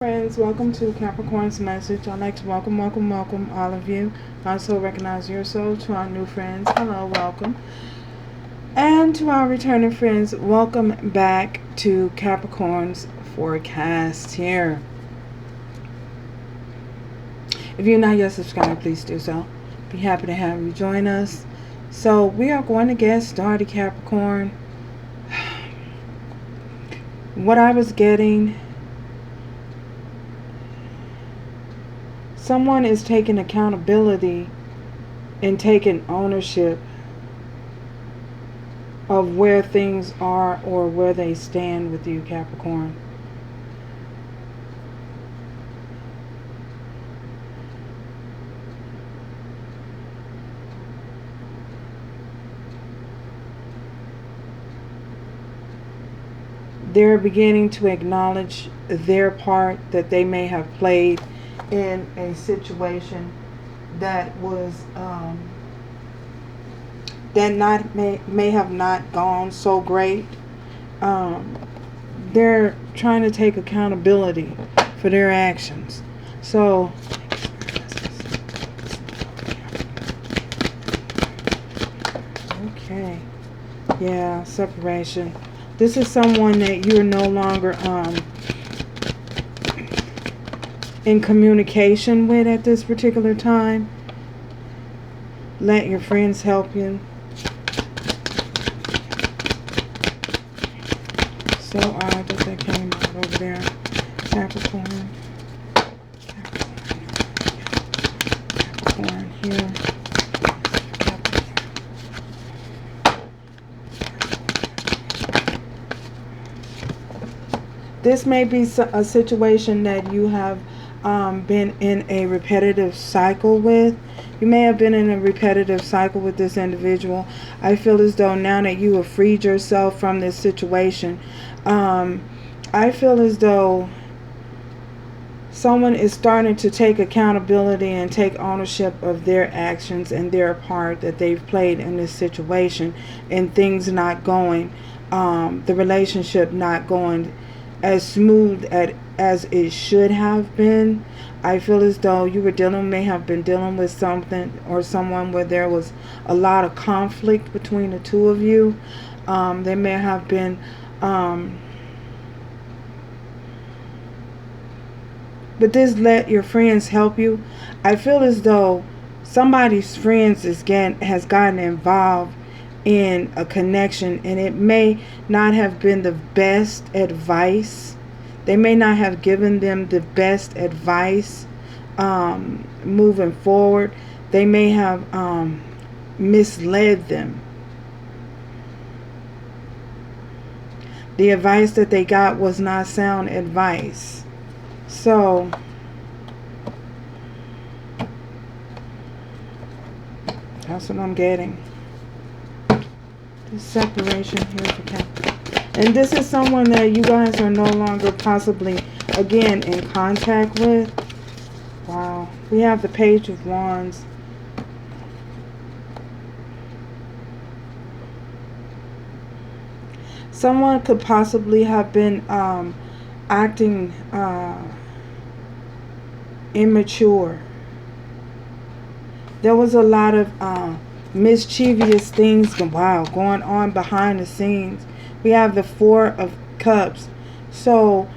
Friends, welcome to Capricorn's message. I'd like to welcome all of you. I also recognize your soul. To our new friends, hello, welcome. And to our returning friends, welcome back to Capricorn's forecast here. If you're not yet subscribed, please do so. Be happy to have you join us. So we are going to get started, Capricorn. What I was getting, someone is taking accountability and taking ownership of where things are or where they stand with you, Capricorn. They're beginning to acknowledge their part that they may have played in a situation that was may have not gone so great. They're trying to take accountability for their actions. So okay, yeah, separation. This is someone that you're no longer in communication with at this particular time. Let your friends help you. So odd that came out over there. Capricorn. Capricorn here. This may be a situation that you have been in a repetitive cycle with. You may have been in a repetitive cycle with this individual. I feel as though now that you have freed yourself from this situation, I feel as though someone is starting to take accountability and take ownership of their actions and their part that they've played in this situation, and things not going, the relationship not going as smooth as it should have been. I feel as though you may have been dealing with something or someone where there was a lot of conflict between the two of you. There may have been but this let your friends help you. I feel as though somebody's friends has gotten involved in a connection, and it may not have been the best advice. They may not have given them the best advice moving forward. They may have misled them. The advice that they got was not sound advice. So that's what I'm getting. The separation here for Capricorn. And this is someone that you guys are no longer possibly, again, in contact with. Wow. We have the Page of Wands. Someone could possibly have been acting immature. There was a lot of mischievous things going on behind the scenes. We have the Four of Cups. So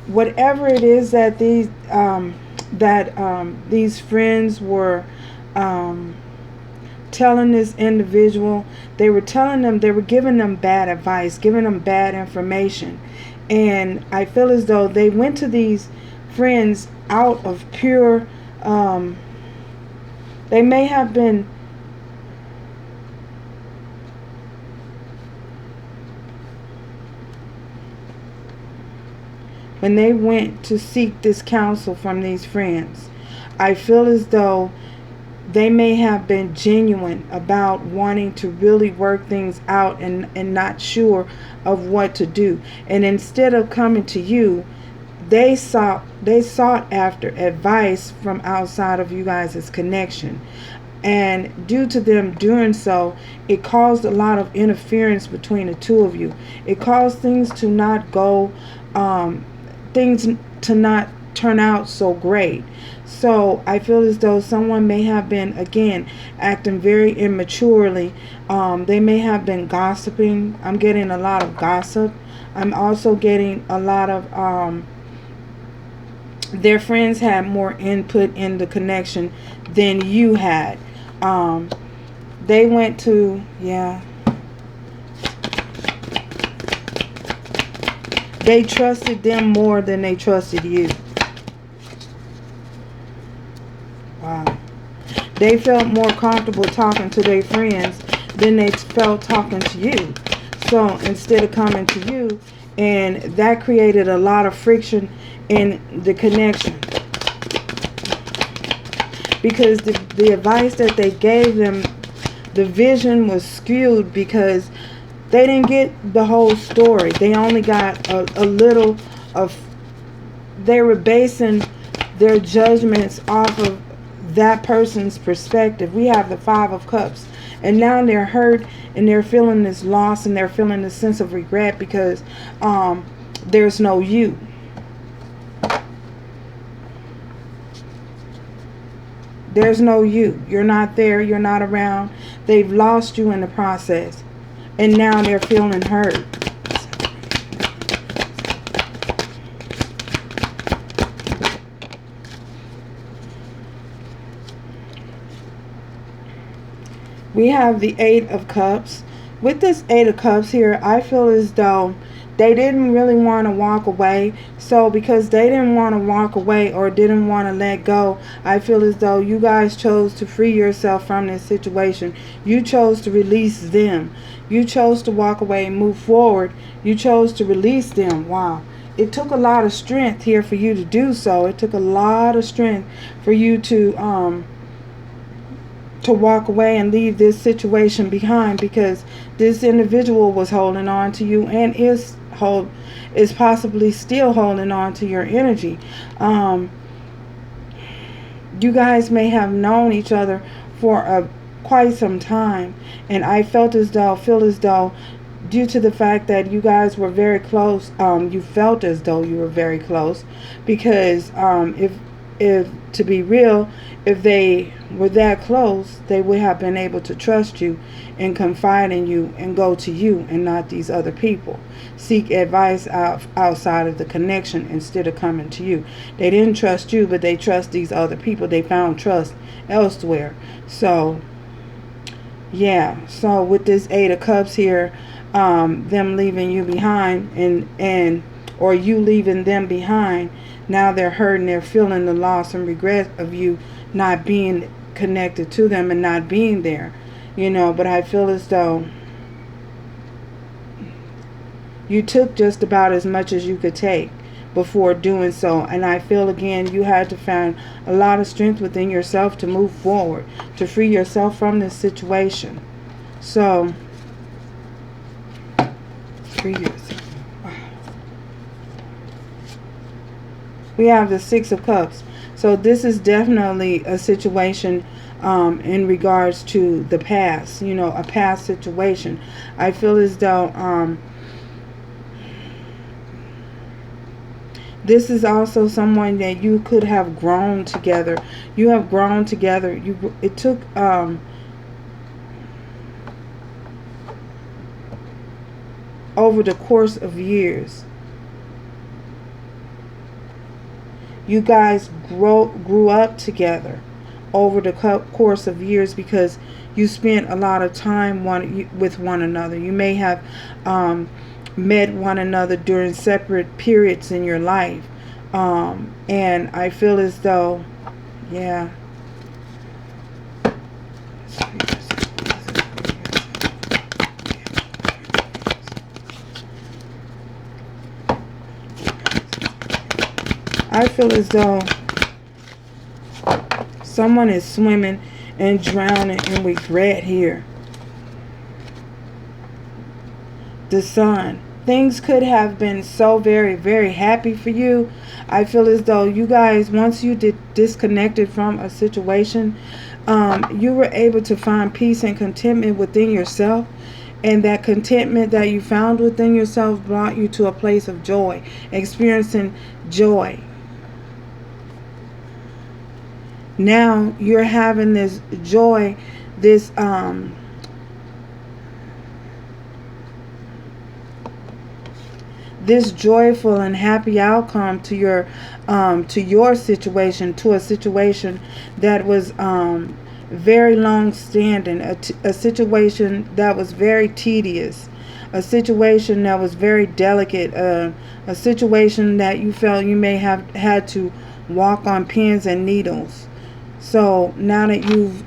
whatever it is that these friends were telling this individual, they were giving them bad advice, giving them bad information. And I feel as though they went to these friends out of pure they may have been when they went to seek this counsel from these friends. I feel as though they may have been genuine about wanting to really work things out and not sure of what to do. And instead of coming to you, they sought after advice from outside of you guys' connection. And due to them doing so, it caused a lot of interference between the two of you. It caused things to not go, things to not turn out so great. So I feel as though someone may have been, again, acting very immaturely. They may have been gossiping. I'm getting a lot of gossip. I'm also getting a lot of their friends had more input in the connection than you had. They went to, yeah, they trusted them more than they trusted you. Wow. They felt more comfortable talking to their friends than they felt talking to you. So instead of coming to you, and that created a lot of friction in the connection. Because the advice that they gave them, the vision was skewed because they didn't get the whole story. They only got a little of, they were basing their judgments off of that person's perspective. We have the Five of Cups. And now they're hurt and they're feeling this loss and they're feeling this sense of regret because there's no you. There's no you. You're not there. You're not around. They've lost you in the process. And now they're feeling hurt. We have the Eight of Cups. With this Eight of Cups here, I feel as though they didn't really want to walk away. So because they didn't want to walk away or didn't want to let go, I feel as though you guys chose to free yourself from this situation. You chose to release them. You chose to walk away and move forward. You chose to release them. Wow. It took a lot of strength here for you to do so. It took a lot of strength for you to walk away and leave this situation behind, because this individual was holding on to you and is possibly still holding on to your energy. You guys may have known each other for quite some time, and I feel as though due to the fact that you guys were very close, you felt as though you were very close, because if to be real, if they were that close, they would have been able to trust you and confide in you and go to you and not these other people. Seek advice outside of the connection instead of coming to you. They didn't trust you, but they trust these other people. They found trust elsewhere. So, yeah. So with this Eight of Cups here, them leaving you behind or you leaving them behind, now they're hurting. They're feeling the loss and regret of you not being connected to them and not being there, but I feel as though you took just about as much as you could take before doing so, and I feel again you had to find a lot of strength within yourself to move forward, to free yourself from this situation. So free yourself. We have the Six of Cups. So this is definitely a situation in regards to the past, a past situation. I feel as though this is also someone that you could have grown together. You have grown together. It took over the course of years. You guys grew up together over the course of years because you spent a lot of time with one another. You may have met one another during separate periods in your life. And I feel as though, yeah. I feel as though someone is swimming and drowning in regret here. The Sun. Things could have been so very, very happy for you. I feel as though you guys, once you disconnected from a situation, you were able to find peace and contentment within yourself. And that contentment that you found within yourself brought you to a place of joy, experiencing joy. Now you're having this joy, this this joyful and happy outcome to your situation, to a situation that was very long standing, a situation that was very tedious, a situation that was very delicate, a situation that you felt you may have had to walk on pins and needles. So now that you've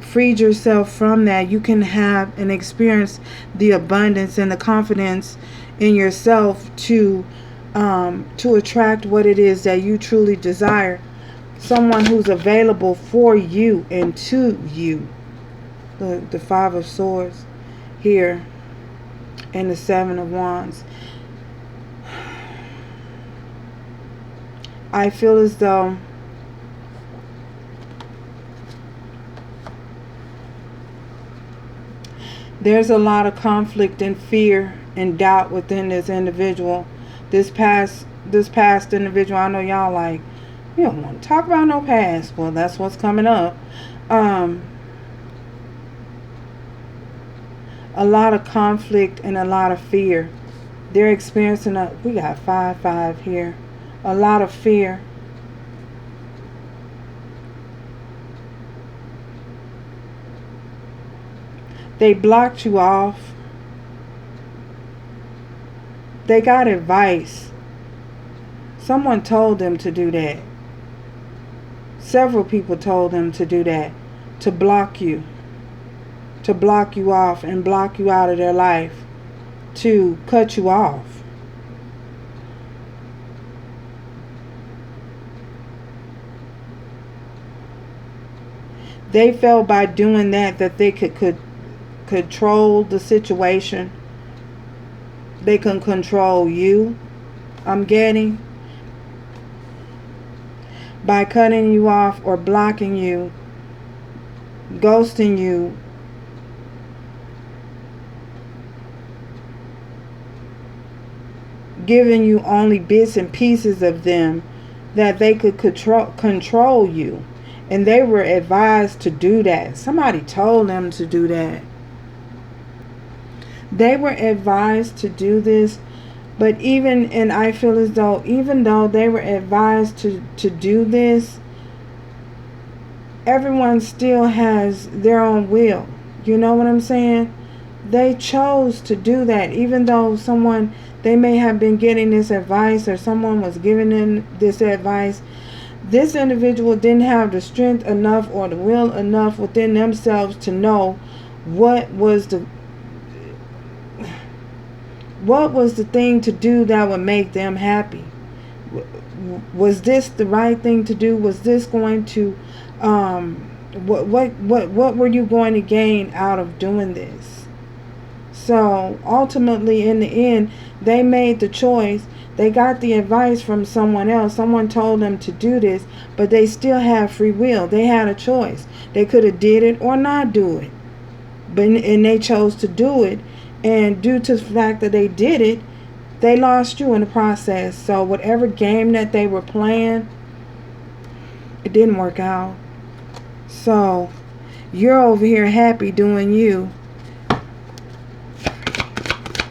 freed yourself from that, you can have and experience the abundance and the confidence in yourself to attract what it is that you truly desire. Someone who's available for you and to you. The Five of Swords here and the Seven of Wands. I feel as though there's a lot of conflict and fear and doubt within this individual. This past individual, I know y'all like, you don't want to talk about no past. Well, that's what's coming up. A lot of conflict and a lot of fear. They're experiencing we got 5-5 here. A lot of fear. They blocked you off. They got advice. Someone told them to do that. Several people told them to do that. To block you. To block you off and block you out of their life. To cut you off. They felt by doing that they could control the situation. They can control you, I'm getting. By cutting you off or blocking you, ghosting you, giving you only bits and pieces of them, that they could control you. And they were advised to do that. Somebody told them to do that. They were advised to do this, but I feel as though even though they were advised to do this, everyone still has their own will. You know what I'm saying? They chose to do that, even though they may have been getting this advice or someone was giving them this advice. This individual didn't have the strength enough or the will enough within themselves to know what was the thing to do that would make them happy. Was this the right thing to do? Was this going to what were you going to gain out of doing this? So ultimately, in the end, they made the choice. They got the advice from someone else. Someone told them to do this, but they still have free will. They had a choice. They could have did it or not do it, and they chose to do it. And due to the fact that they did it, they lost you in the process. So whatever game that they were playing, it didn't work out. So you're over here happy doing you.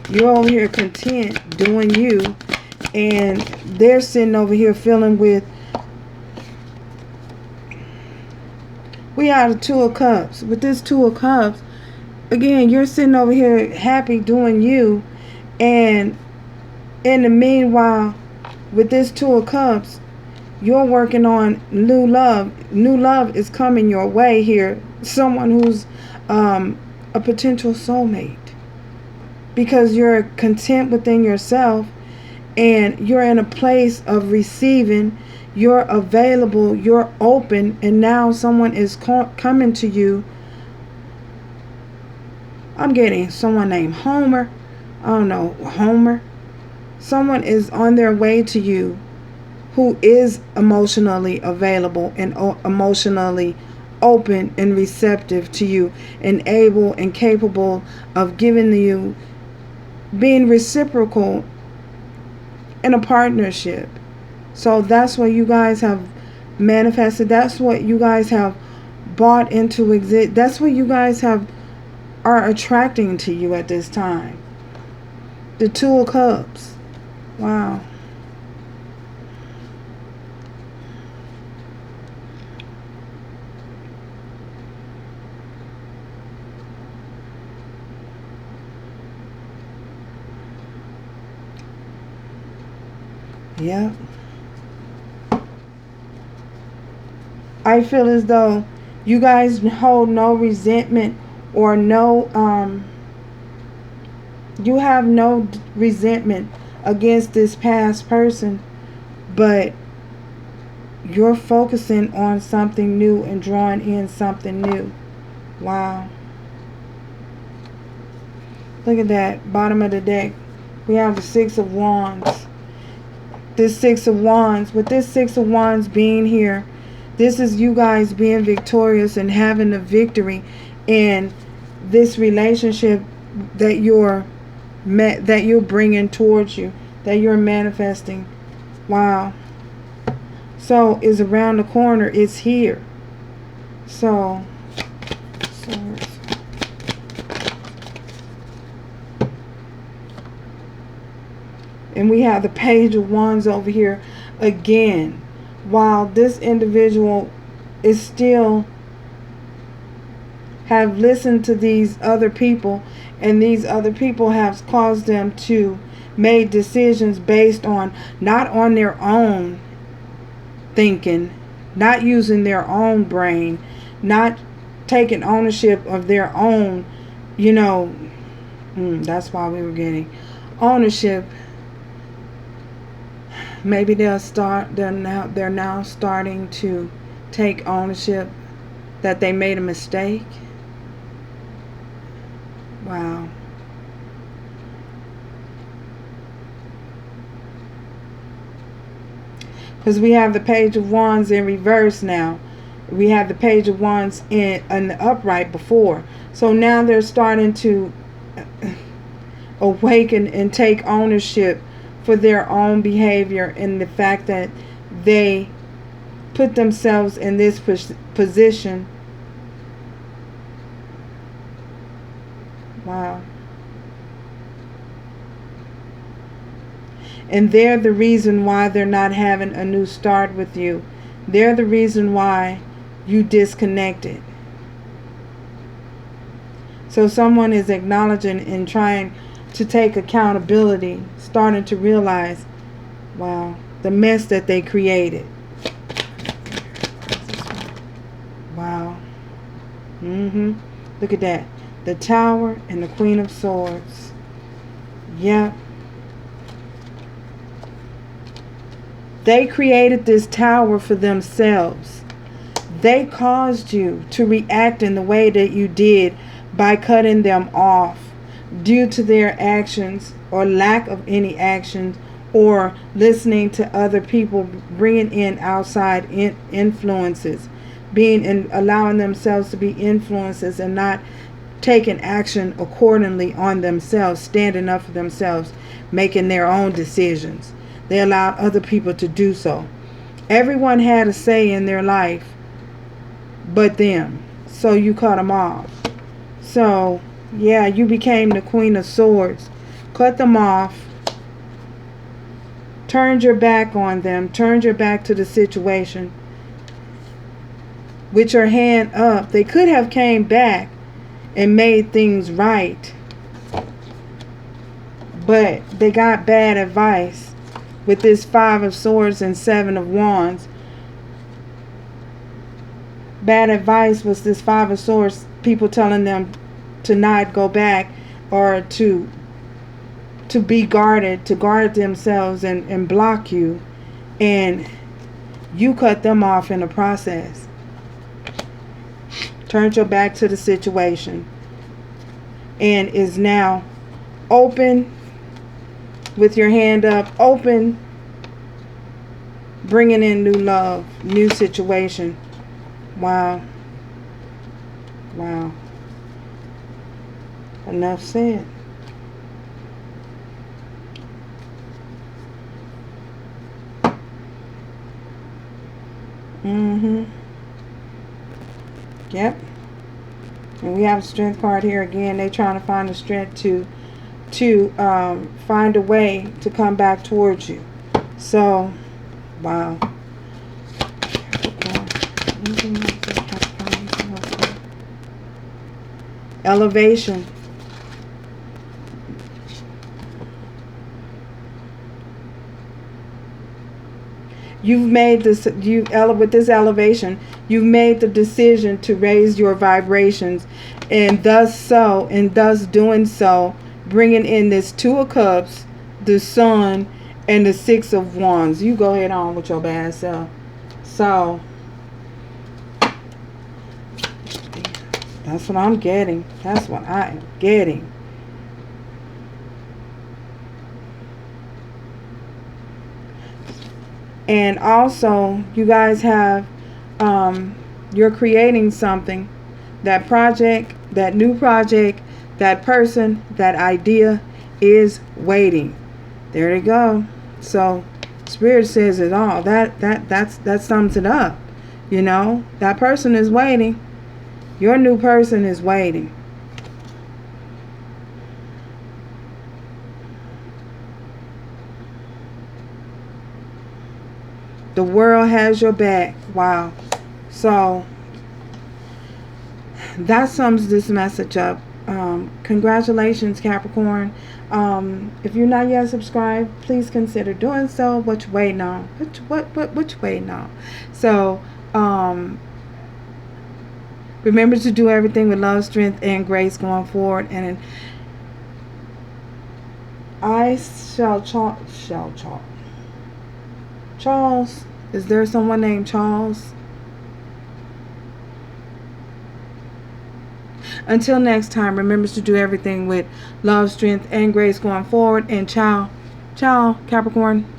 You're over here content doing you. And they're sitting over here feeling with, we are the Two of Cups. With this Two of Cups, again, you're sitting over here happy doing you. And in the meanwhile, with this Two of Cups, you're working on new love. New love is coming your way here. Someone who's a potential soulmate. Because you're content within yourself. And you're in a place of receiving. You're available. You're open. And now someone is coming to you. I'm getting someone named Homer. I don't know, Homer. Someone is on their way to you who is emotionally available and emotionally open and receptive to you, and able and capable of giving you, being reciprocal in a partnership. So that's what you guys have manifested. That's what you guys have bought into exist. That's what you guys are attracting to you at this time. The Two of Cups. Wow. Yep. I feel as though you guys hold no resentment or no you have no resentment against this past person, but you're focusing on something new and drawing in something new. Wow. Look at that, bottom of the deck. We have the Six of Wands. This Six of Wands, with this Six of Wands being here, this is you guys being victorious and having a victory in this relationship that you're bringing towards you, that you're manifesting. Wow. So it's around the corner. It's here. So and we have the Page of Wands over here again. While this individual is still have listened to these other people, and these other people have caused them to make decisions based on not on their own thinking, not using their own brain, not taking ownership of their own, that's why we were getting ownership. Maybe they're now starting to take ownership that they made a mistake. Wow. Because we have the Page of Wands in reverse now. We had the Page of Wands in the upright before. So now they're starting to awaken and take ownership for their own behavior, and the fact that they put themselves in this position. Wow. And they're the reason why they're not having a new start with you. They're the reason why you disconnected. So someone is acknowledging and trying to take accountability, starting to realize, wow, the mess that they created. Wow. Look at that. The Tower and the Queen of Swords. Yep. They created this tower for themselves. They caused you to react in the way that you did by cutting them off due to their actions or lack of any actions, or listening to other people, bringing in outside influences, allowing themselves to be influences and not taking action accordingly on themselves, standing up for themselves, making their own decisions. They allowed other people to do so. Everyone had a say in their life but them. So you cut them off. So, yeah, you became the Queen of Swords. Cut them off. Turned your back on them. Turned your back to the situation. With your hand up, they could have came back and made things right. But they got bad advice with this Five of Swords and Seven of Wands. Bad advice was this Five of Swords, people telling them to not go back, or to be guarded, to guard themselves and block you. And you cut them off in the process. Turned your back to the situation. And is now open, with your hand up, open, bringing in new love, new situation. Wow. Wow. Enough said. Yep. And we have a strength card here again. They trying to find the strength to find a way to come back towards you. So, wow. Elevation. You've made this, with this elevation, you've made the decision to raise your vibrations, and thus doing so, bringing in this Two of Cups, the Sun, and the Six of Wands. You go ahead on with your bad self. So, that's what I'm getting. That's what I am getting. And also, you guys have, you're creating something. That project, that new project, that person, that idea is waiting. There you go. So, Spirit says it all. That sums it up. You know, that person is waiting. Your new person is waiting. The world has your back. Wow. So, that sums this message up. Congratulations, Capricorn. If you're not yet subscribed, please consider doing so. What you waiting on? What you waiting on? So, remember to do everything with love, strength, and grace going forward. And I shall Charles. Is there someone named Charles? Until next time, remember to do everything with love, strength, and grace going forward. And ciao, Capricorn.